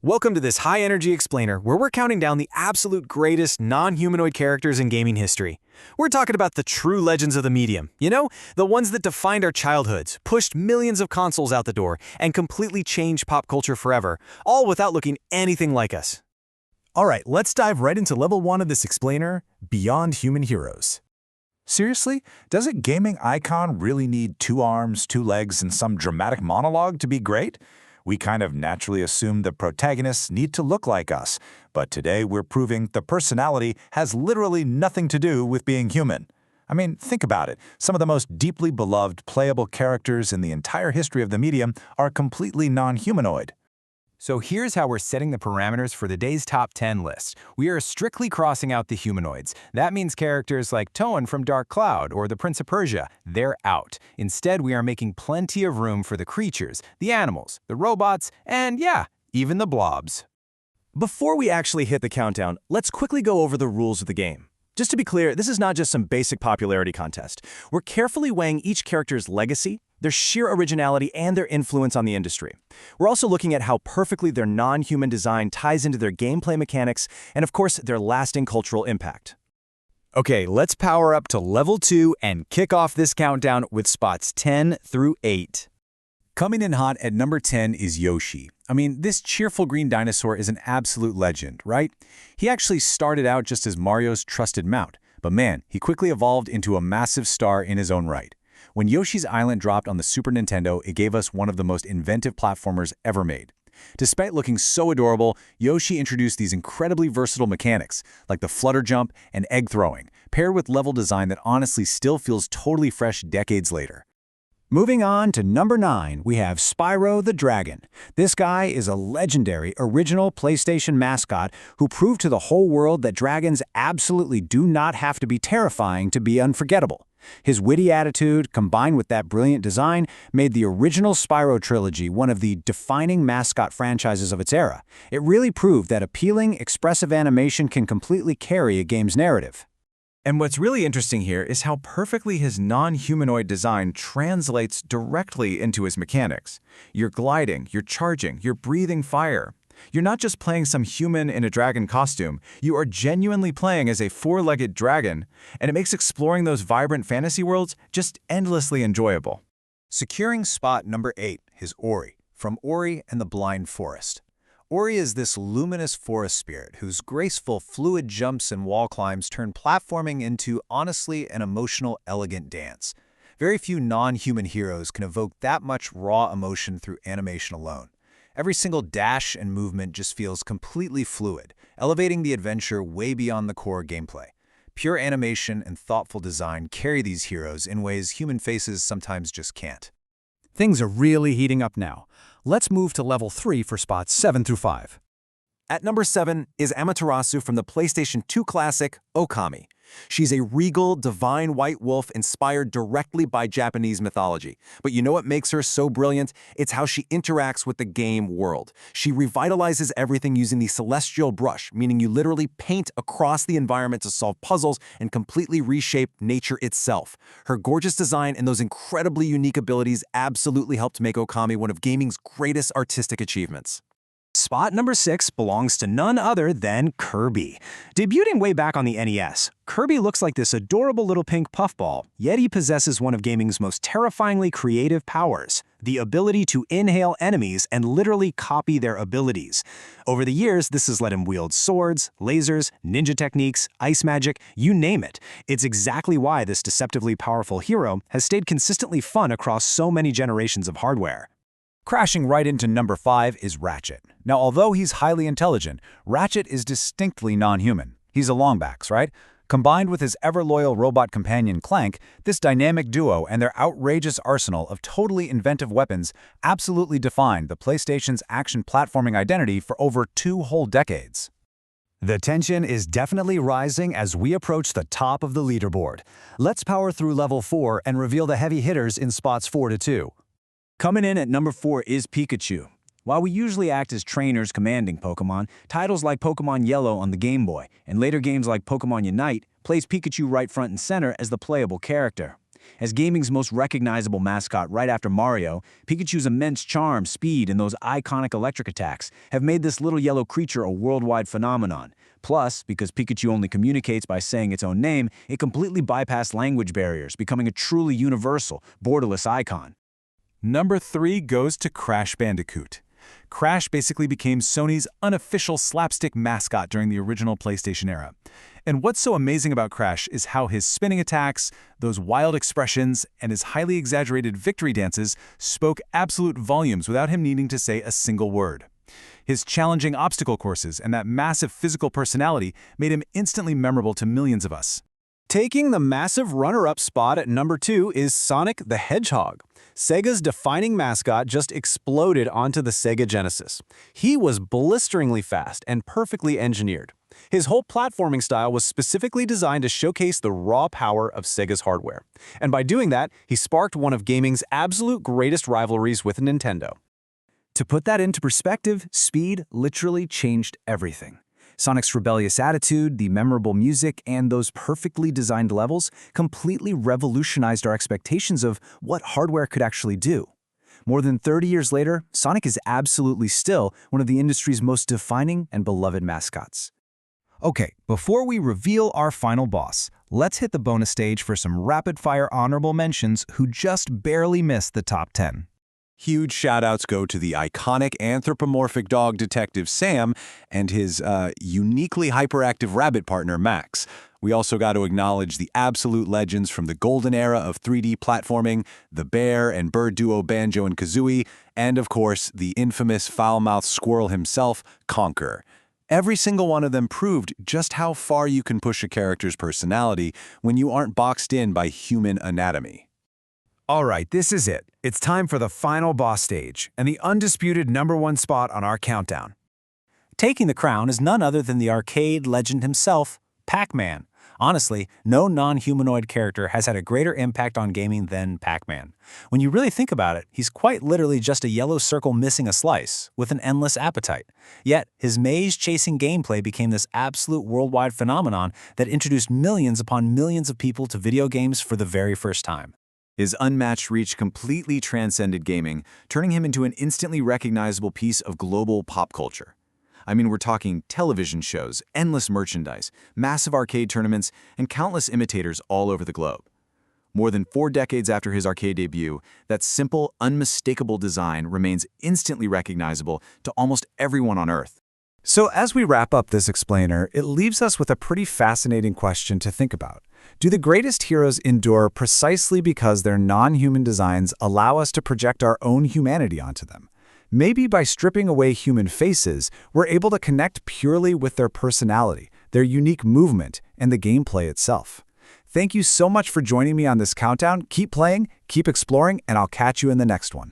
Welcome to this high-energy explainer where we're counting down the absolute greatest non-humanoid characters in gaming history. We're talking about the true legends of the medium, the ones that defined our childhoods, pushed millions of consoles out the door, and completely changed pop culture forever, all without looking anything like us. Alright, let's dive right into level 1 of this explainer, Beyond Human Heroes. Seriously, does a gaming icon really need 2 arms, 2 legs, and some dramatic monologue to be great? We kind of naturally assume the protagonists need to look like us, but today we're proving the personality has literally nothing to do with being human. I mean, think about it. Some of the most deeply beloved playable characters in the entire history of the medium are completely non-humanoid. So here's how we're setting the parameters for the day's top 10 list. We are strictly crossing out the humanoids. That means characters like Toan from Dark Cloud or the Prince of Persia, they're out. Instead, we are making plenty of room for the creatures, the animals, the robots, and yeah, even the blobs. Before we actually hit the countdown, let's quickly go over the rules of the game. Just to be clear, this is not just some basic popularity contest. We're carefully weighing each character's legacy, their sheer originality, and their influence on the industry. We're also looking at how perfectly their non-human design ties into their gameplay mechanics and, of course, their lasting cultural impact. Okay, let's power up to level 2 and kick off this countdown with spots 10 through 8. Coming in hot at number 10 is Yoshi. I mean, this cheerful green dinosaur is an absolute legend, right? He actually started out just as Mario's trusted mount, but man, he quickly evolved into a massive star in his own right. When Yoshi's Island dropped on the Super Nintendo, it gave us one of the most inventive platformers ever made. Despite looking so adorable, Yoshi introduced these incredibly versatile mechanics, like the flutter jump and egg throwing, paired with level design that honestly still feels totally fresh decades later. Moving on to number 9, we have Spyro the Dragon. This guy is a legendary, original PlayStation mascot who proved to the whole world that dragons absolutely do not have to be terrifying to be unforgettable. His witty attitude, combined with that brilliant design, made the original Spyro trilogy one of the defining mascot franchises of its era. It really proved that appealing, expressive animation can completely carry a game's narrative. And what's really interesting here is how perfectly his non-humanoid design translates directly into his mechanics. You're gliding, you're charging, you're breathing fire. You're not just playing some human in a dragon costume, you are genuinely playing as a 4-legged dragon, and it makes exploring those vibrant fantasy worlds just endlessly enjoyable. Securing spot number 8 is Ori, from Ori and the Blind Forest. Ori is this luminous forest spirit whose graceful, fluid jumps and wall climbs turn platforming into, honestly, an emotional, elegant dance. Very few non-human heroes can evoke that much raw emotion through animation alone. Every single dash and movement just feels completely fluid, elevating the adventure way beyond the core gameplay. Pure animation and thoughtful design carry these heroes in ways human faces sometimes just can't. Things are really heating up now. Let's move to level 3 for spots 7 through 5. At number 7 is Amaterasu from the PlayStation 2 classic, Okami. She's a regal, divine white wolf inspired directly by Japanese mythology. But you know what makes her so brilliant? It's how she interacts with the game world. She revitalizes everything using the celestial brush, meaning you literally paint across the environment to solve puzzles and completely reshape nature itself. Her gorgeous design and those incredibly unique abilities absolutely helped make Okami one of gaming's greatest artistic achievements. Spot number 6 belongs to none other than Kirby. Debuting way back on the NES, Kirby looks like this adorable little pink puffball, yet he possesses one of gaming's most terrifyingly creative powers, the ability to inhale enemies and literally copy their abilities. Over the years, this has let him wield swords, lasers, ninja techniques, ice magic, you name it. It's exactly why this deceptively powerful hero has stayed consistently fun across so many generations of hardware. Crashing right into number 5 is Ratchet. Now, although he's highly intelligent, Ratchet is distinctly non-human. He's a Longbacks, right? Combined with his ever-loyal robot companion Clank, this dynamic duo and their outrageous arsenal of totally inventive weapons absolutely defined the PlayStation's action platforming identity for over 2 whole decades. The tension is definitely rising as we approach the top of the leaderboard. Let's power through level 4 and reveal the heavy hitters in spots 4 to 2. Coming in at number 4 is Pikachu. While we usually act as trainers commanding Pokemon, titles like Pokemon Yellow on the Game Boy and later games like Pokemon Unite place Pikachu right front and center as the playable character. As gaming's most recognizable mascot right after Mario, Pikachu's immense charm, speed, and those iconic electric attacks have made this little yellow creature a worldwide phenomenon. Plus, because Pikachu only communicates by saying its own name, it completely bypassed language barriers, becoming a truly universal, borderless icon. Number 3 goes to Crash Bandicoot. Crash basically became Sony's unofficial slapstick mascot during the original PlayStation era. And what's so amazing about Crash is how his spinning attacks, those wild expressions, and his highly exaggerated victory dances spoke absolute volumes without him needing to say a single word. His challenging obstacle courses and that massive physical personality made him instantly memorable to millions of us. Taking the massive runner-up spot at number 2 is Sonic the Hedgehog. Sega's defining mascot just exploded onto the Sega Genesis. He was blisteringly fast and perfectly engineered. His whole platforming style was specifically designed to showcase the raw power of Sega's hardware. And by doing that, he sparked one of gaming's absolute greatest rivalries with Nintendo. To put that into perspective, speed literally changed everything. Sonic's rebellious attitude, the memorable music, and those perfectly designed levels completely revolutionized our expectations of what hardware could actually do. More than 30 years later, Sonic is absolutely still one of the industry's most defining and beloved mascots. Okay, before we reveal our final boss, let's hit the bonus stage for some rapid-fire honorable mentions who just barely missed the top 10. Huge shout-outs go to the iconic anthropomorphic dog Detective Sam and his uniquely hyperactive rabbit partner Max. We also got to acknowledge the absolute legends from the golden era of 3D platforming, the bear and bird duo Banjo and Kazooie, and of course, the infamous foul-mouthed squirrel himself, Conker. Every single one of them proved just how far you can push a character's personality when you aren't boxed in by human anatomy. All right, this is it. It's time for the final boss stage and the undisputed #1 spot on our countdown. Taking the crown is none other than the arcade legend himself, Pac-Man. Honestly, no non-humanoid character has had a greater impact on gaming than Pac-Man. When you really think about it, he's quite literally just a yellow circle missing a slice, with an endless appetite. Yet, his maze-chasing gameplay became this absolute worldwide phenomenon that introduced millions upon millions of people to video games for the very first time. His unmatched reach completely transcended gaming, turning him into an instantly recognizable piece of global pop culture. I mean, we're talking television shows, endless merchandise, massive arcade tournaments, and countless imitators all over the globe. More than 4 decades after his arcade debut, that simple, unmistakable design remains instantly recognizable to almost everyone on Earth. So as we wrap up this explainer, it leaves us with a pretty fascinating question to think about. Do the greatest heroes endure precisely because their non-human designs allow us to project our own humanity onto them? Maybe by stripping away human faces, we're able to connect purely with their personality, their unique movement, and the gameplay itself. Thank you so much for joining me on this countdown. Keep playing, keep exploring, and I'll catch you in the next one.